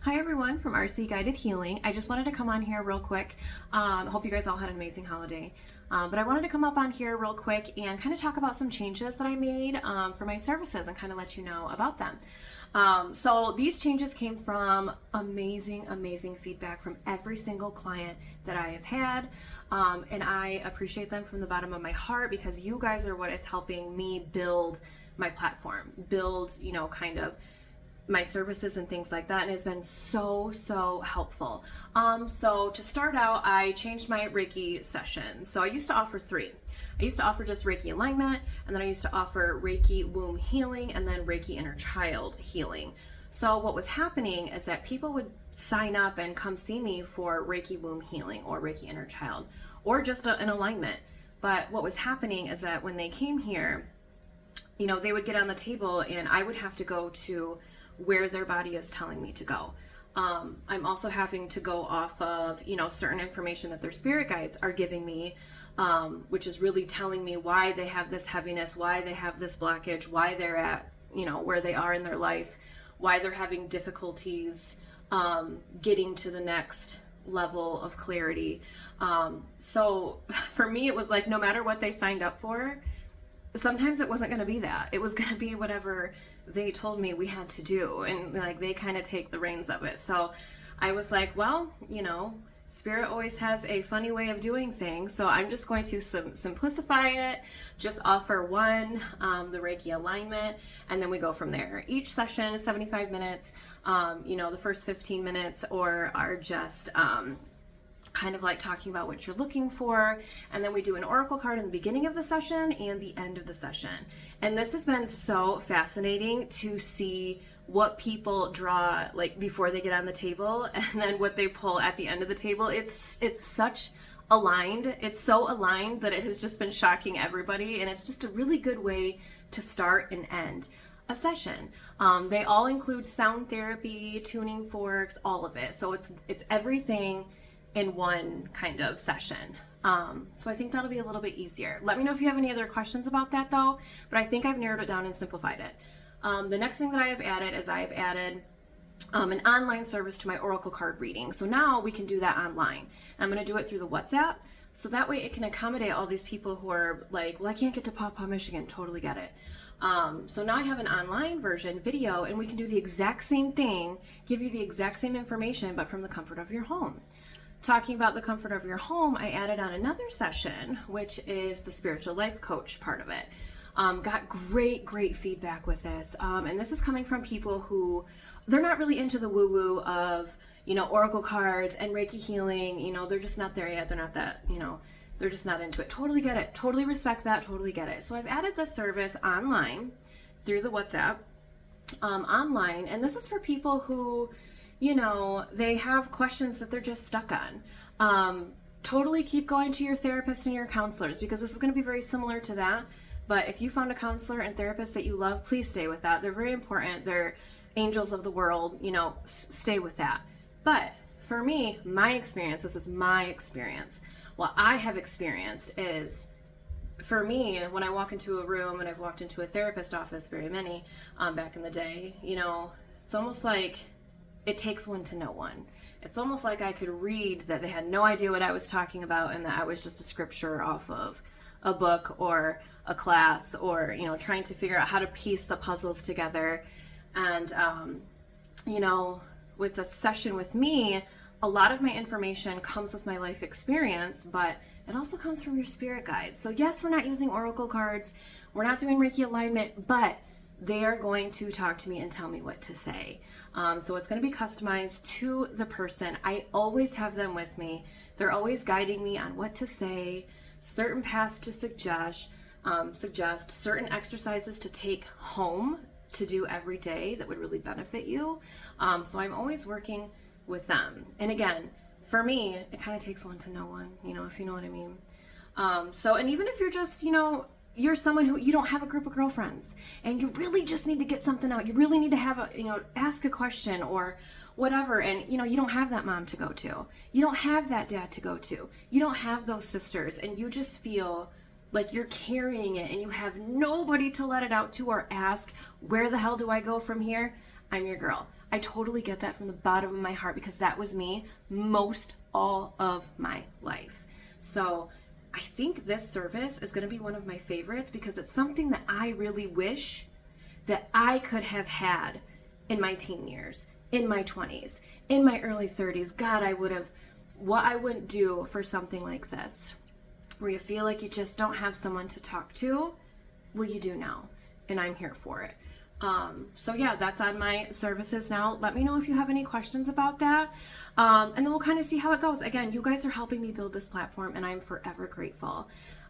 Hi everyone from RC Guided Healing. I just wanted to come on here real quick. Hope you guys all had an amazing holiday. But I wanted to come up on here real quick and kind of talk about some changes that I made for my services and kind of let you know about them. So these changes came from amazing feedback from every single client that I have had. And I appreciate them from the bottom of my heart because you guys are what is helping me build my platform, build, kind of my services and things like that, and it's been so helpful. So to start out, I changed my Reiki sessions. So I used to offer 3. I used to offer just Reiki alignment, and then I used to offer Reiki womb healing, and then Reiki inner child healing. So what was happening is that people would sign up and come see me for Reiki womb healing or Reiki inner child or just an alignment. But what was happening is that when they came here, they would get on the table and I would have to go to where their body is telling me to go. I'm also having to go off of, certain information that their spirit guides are giving me, which is really telling me why they have this heaviness, why they have this blockage, why they're at, where they are in their life, why they're having difficulties getting to the next level of clarity. So for me, it was like, no matter what they signed up for, sometimes it wasn't going to be that. It was going to be whatever they told me we had to do. And like, they kind of take the reins of it. So I was like, well, Spirit always has a funny way of doing things. So I'm just going to simplify it, just offer one, the Reiki alignment, and then we go from there. Each session is 75 minutes. The first 15 minutes are just, kind of like talking about what you're looking for, and then we do an oracle card in the beginning of the session and the end of the session. And this has been so fascinating to see what people draw like before they get on the table and then what they pull at the end of the table. It's such aligned. It's so aligned that it has just been shocking everybody, and it's just a really good way to start and end a session. They all include sound therapy, tuning forks, all of it. So it's everything in one kind of session. So I think that'll be a little bit easier. Let me know if you have any other questions about that though, but I think I've narrowed it down and simplified it. The next thing that I have added is I have added an online service to my oracle card reading. So now we can do that online. I'm going to do it through the WhatsApp. So that way it can accommodate all these people who are like, well, I can't get to Paw Paw, Michigan. Totally get it. So now I have an online version video, and we can do the exact same thing, give you the exact same information, but from the comfort of your home. Talking about the comfort of your home, I added on another session, which is the spiritual life coach part of it. Got great feedback with this. And this is coming from people who, they're not really into the woo-woo of, oracle cards and Reiki healing. They're just not there yet. They're not that, they're just not into it. Totally get it. Totally respect that. Totally get it. So I've added this service online through the WhatsApp online. And this is for people who, they have questions that they're just stuck on. Totally keep going to your therapist and your counselors, because this is going to be very similar to that. But if you found a counselor and therapist that you love, please stay with that. They're very important. They're angels of the world, stay with that. But for me, my experience, this is my experience. What I have experienced is, for me, when I walk into a room, and I've walked into a therapist office, very many, back in the day, it's almost like it takes one to know one. It's almost like I could read that they had no idea what I was talking about, and that I was just a scripture off of a book or a class, or, trying to figure out how to piece the puzzles together. And, with a session with me, a lot of my information comes with my life experience, but it also comes from your spirit guides. So yes, we're not using oracle cards, we're not doing Reiki alignment, but they are going to talk to me and tell me what to say. So it's going to be customized to the person. I always have them with me. They're always guiding me on what to say, certain paths to suggest certain exercises to take home to do every day that would really benefit you. So I'm always working with them. And again, for me, it kind of takes one to know one, if you know what I mean. And even if you're just, you're someone who, you don't have a group of girlfriends and you really just need to get something out. You really need to have ask a question or whatever. And, you don't have that mom to go to. You don't have that dad to go to. You don't have those sisters, and you just feel like you're carrying it and you have nobody to let it out to or ask, where the hell do I go from here? I'm your girl. I totally get that from the bottom of my heart because that was me most all of my life. So I think this service is going to be one of my favorites because it's something that I really wish that I could have had in my teen years, in my 20s, in my early 30s. God, what I wouldn't do for something like this, where you feel like you just don't have someone to talk to. Well, you do now, and I'm here for it. So yeah, that's on my services now. Let me know if you have any questions about that. And then we'll kind of see how it goes. Again, you guys are helping me build this platform and I'm forever grateful.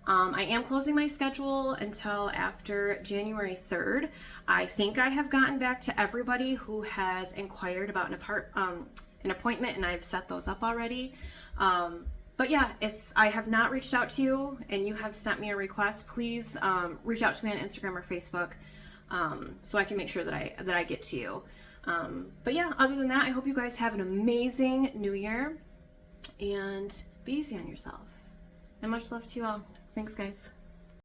I am closing my schedule until after January 3rd. I think I have gotten back to everybody who has inquired about an appointment, and I've set those up already. But yeah, if I have not reached out to you and you have sent me a request, please reach out to me on Instagram or Facebook. So I can make sure that I get to you. But yeah, other than that, I hope you guys have an amazing new year and be easy on yourself. And much love to you all. Thanks, guys.